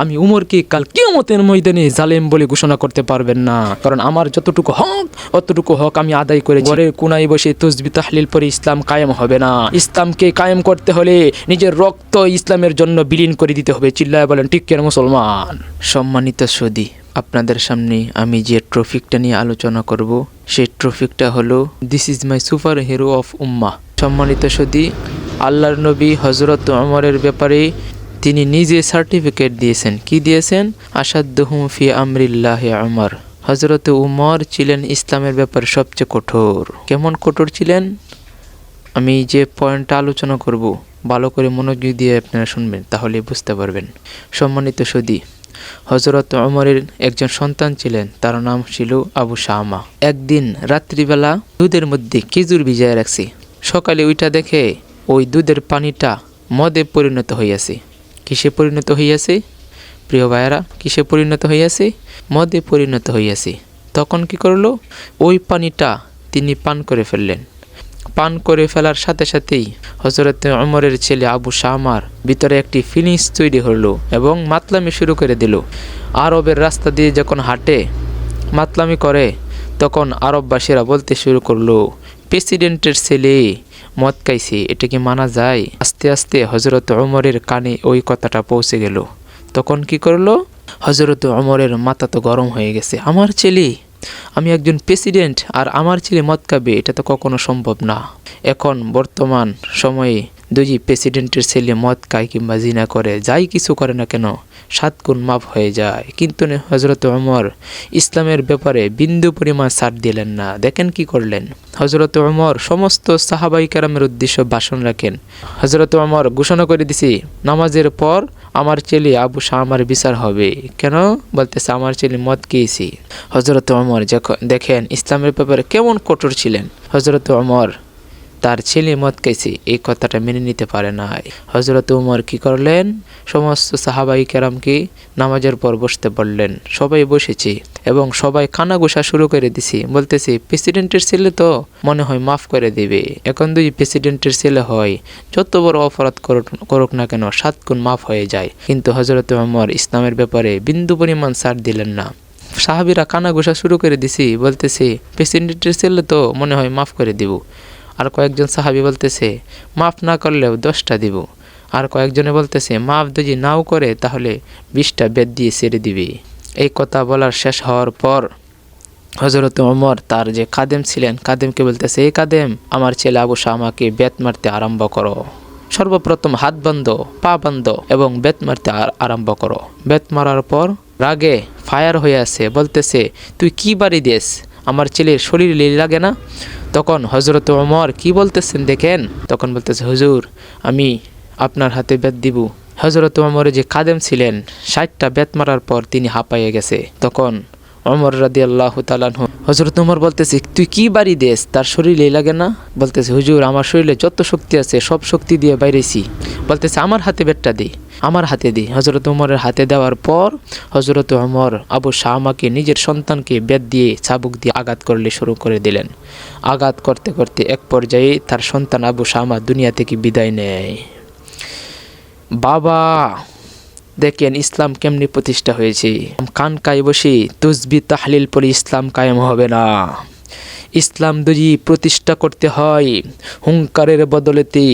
আমি উমরকে কাল কিয়ামতের ময়দানে জালেম বলে ঘোষণা করতে পারবেন না, কারণ আমার যতটুকু হক অতটুকু হক আমি আদায় করে ঘরের কোনায় বসে তাসবিহ তাহলিল পরে ইসলাম কায়েম হবে না। ইসলামকে কায়েম করতে হলে নিজের রক্ত ইসলামের জন্য বিলীন করে দিতে হবে। চিল্লায় বলেন ঠিক কেন মুসলমান? সম্মানিত সুদী, আপনাদের সামনে আমি যে টপিকটা নিয়ে আলোচনা করব সেই টপিকটা হলো this is my super hero of উম্মাহ। সম্মানিত সুদী, আল্লাহর নবী হযরত ওমরের ব্যাপারে তিনি নিজে সার্টিফিকেট দিয়েছেন। কি দিয়েছেন? আসাদ্দুহুম ফি আমরিল্লাহি ওমর। হযরত উমর ছিলেন ইসলামের ব্যাপারে সবচেয়ে কঠোর। কেমন কঠোর ছিলেন? আমি যে পয়েন্টটা আলোচনা করব ভালো করে মনোযোগ দিয়ে আপনারা শুনবেন, তাহলে বুঝতে পারবেন। সম্মানিত সুদী, হযরত ওমরের একজন সন্তান ছিলেন, তার নাম ছিল আবু শামা। একদিন রাত্রিবেলা দুধের মধ্যে খেজুর ভিজায় রাখছে। সকালে ওইটা দেখে ওই দুধের পানিটা মদে পরিণত হইয়াছে। কিসে পরিণত হইয়াছে প্রিয় ভাইয়েরা? কিসে পরিণত হইয়াছে? মদে পরিণত হইয়াছে। তখন কি করলো? ওই পানিটা তিনি পান করে ফেললেন। পান করে ফেলার সাথে সাথেই হযরত ওমরের ছেলে আবু শামার ভিতরে একটি ফিলিংস তৈরি হলো এবং মাতলামি শুরু করে দিল। আরবের রাস্তা দিয়ে যখন হাঁটে মাতলামি করে, তখন আরববাসীরা বলতে শুরু করলো, প্রেসিডেন্টের ছেলে মদ খাইছে, এটা কি মানা যায়? আস্তে আস্তে হযরত ওমরের কানে ওই কথাটা পৌঁছে গেল। তখন কি করলো? হযরত ওমরের মাথা তো গরম হয়ে গেছে। আমার ছেলে, আমি একজন প্রেসিডেন্ট, আর আমার ছেলে মদ খাবে, এটা তো কখনো সম্ভব না। এখন বর্তমান সময়ে দুই প্রেসিডেন্টের ছেলে মদ খায় কিংবা জিনা করে, যাই কিছু করে না কেন 7 গুণ মাফ হয়ে যায়। কিন্তু হযরত ওমর ইসলামের ব্যাপারে বিন্দু পরিমাণ ছাড় দিলেন না। দেখেন কি করলেন। হযরত ওমর সমস্ত সাহাবায়ে কেরামের উদ্দেশ্যে ভাষণ রাখেন। হযরত ওমর ঘোষণা করে দিছি, নামাজের পর আমার ছেলে আবু শামার বিচার হবে। কেন? বলতেছে আমার ছেলে মদ খেয়েছি। হযরত ওমর দেখেন ইসলামের ব্যাপারে কেমন কঠোর ছিলেন। হযরত ওমর তার ছেলে মদ খাইছে এই কথাটা মেনে নিতে পারে নাই। হযরত ওমর কি করলেন? সমস্ত সাহাবায়ে কেরামকে নামাজের পর বসতে বললেন। সবাই বসেছে এবং সবাই কানাঘুষা শুরু করে দিছে। বলতেছে প্রেসিডেন্টের ছেলে তো মনে হয় মাফ করে দেবে। এখন যদি প্রেসিডেন্টের ছেলে হয়, যত বড় অপরাধ করুক না কেন 7 গুণ মাফ হয়ে যায়। কিন্তু হযরত ওমর ইসলামের ব্যাপারে বিন্দু পরিমাণ ছাড় দিলেন না। সাহাবীরা কানাঘুষা শুরু করে দিছে, বলতেছে প্রেসিডেন্টের ছেলে তো মনে হয় মাফ করে দিব। আর কয়েকজন সাহাবী বলতেছে মাফ না করলেও 10টা দিব। আর কয়েকজনে বলতেছে মাফ যদি নাও করে তাহলে 20টা বেত দিয়ে ছেড়ে দিবে। এই কথা বলার শেষ হওয়ার পর হযরত ওমর তার যে খাদেম ছিলেন, খাদেমকে বলতেছে, এই খাদেম, আমার ছেলে আবু শামাকে বেত মারতে আরম্ভ করো। সর্বপ্রথম হাত বান্ধো, পা বান্ধো এবং বেত মারতে আরম্ভ করো। বেত মারার পর রাগে ফায়ার হয়ে আছে, বলতেছে তুই কি বাড়ি দিস, আমার ছেলের শরীর লাগে না? তখন হযরত ওমর কি বলতেছেন দেখেন। তখন বলতেছে, হুজুর, আমি আপনার হাতে বেত দিব। হযরত ওমরের যে খাদেম ছিলেন 60টা বেত মারার পর তিনি হাঁপাইয়ে গেছে। তখন ওমর রাদিয়াল্লাহু তাআলা আনহু, হযরত ওমর বলতেছে তুই কি বাড়ি দেস, তার শরীরে লাগে না? বলতেছে, হুজুর, আমার শরীরে যত শক্তি আছে সব শক্তি দিয়ে বাইরেছি। বলতেছে আমার হাতে বেতটা দে, আমার হাতে দে। হযরত ওমরের হাতে দেওয়ার পর হযরত ওমর আবু শামাকে নিজের সন্তানকে বেত দিয়ে চাবুক দিয়ে আঘাত করলে শুরু করে দিলেন। আঘাত করতে করতে এক পর্যায়ে তার সন্তান আবু শামা দুনিয়া থেকে বিদায় নেয়। বাবা, দেখেন ইসলাম কেমনি প্রতিষ্ঠা হয়েছে। খানকায় বসে তাসবিহ তাহলিল পরে ইসলাম কায়েম হবে না। ইসলাম যদি প্রতিষ্ঠা করতে হয় হুঙ্কারের বদলেতে,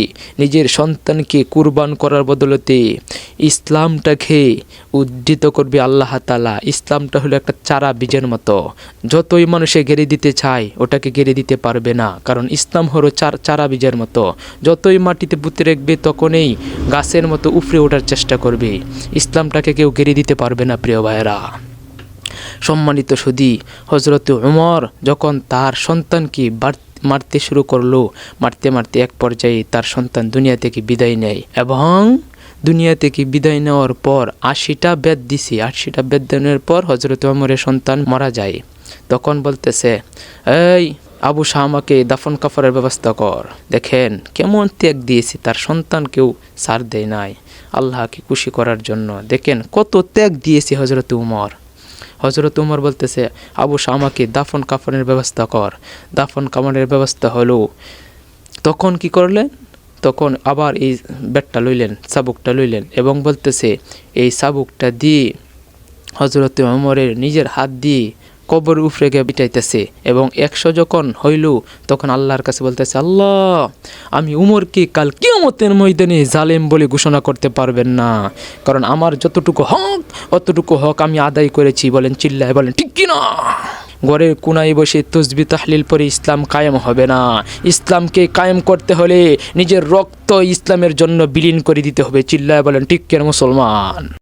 নিজের সন্তানকে কুরবান করার বদলেতে ইসলামটাকে উদ্ধৃত করবে আল্লাহ তাআলা। ইসলামটা হলো একটা চারা বীজের মতো, যতই মানুষে গেড়ে দিতে চায় ওটাকে গেড়ে দিতে পারবে না, কারণ ইসলাম হলো চারা বীজের মতো। যতই মাটিতে পুঁতে রাখবে তখনই গাছের মতো উপরে ওঠার চেষ্টা করবে। ইসলামটাকে কেউ গেড়ে দিতে পারবে না প্রিয় ভাইয়েরা। সম্মানিত সুদী, হযরত ওমর যখন তার সন্তানকে মারতে শুরু করলো, মারতে মারতে এক পর্যায়ে তার সন্তান দুনিয়া থেকে বিদায় নেয় এবং দুনিয়া থেকে বিদায় নেওয়ার পর 80টা বেত দিছে। 80টা বেত দেওয়ার পর হযরত ওমরের সন্তান মারা যায়। তখন বলতেছে, এই আবু শামাকে দাফন কাফনের ব্যবস্থা কর। দেখেন কেমন ত্যাগ দিয়েছে, তার সন্তানকেও ছাড় দেয় নাই আল্লাহকে খুশি করার জন্য। দেখেন কত ত্যাগ দিয়েছে হযরত ওমর। হযরত ওমর বলতেছে আবু শামাকে দাফন কাফনের ব্যবস্থা কর। দাফন কাফনের ব্যবস্থা হলো। তখন কি করলেন? তখন আবার এই ব্যাটটা লইলেন, চাবুকটা লইলেন এবং বলতেছে এই চাবুকটা দিয়ে হযরতে ওমরের নিজের হাত দিয়ে কবর উপরে গিয়ে পিটাইতেছে এবং 100 যখন হইল তখন আল্লাহর কাছে বলতেছে, আল্লাহ আমি উমরকে কাল কিয়ামতের ময়দানে জালেম বলে ঘোষণা করতে পারবেন না, কারণ আমার যতটুকু হক অতটুকু হক আমি আদায় করেছি। বলেন চিল্লায় বলেন ঠিক কিনা? ঘরের কোনায় বসে তাসবিহ তাহলিল পরে ইসলাম কায়েম হবে না। ইসলামকে কায়েম করতে হলে নিজের রক্ত ইসলামের জন্য বিলীন করে দিতে হবে। চিল্লায় বলেন ঠিক কিনা মুসলমান?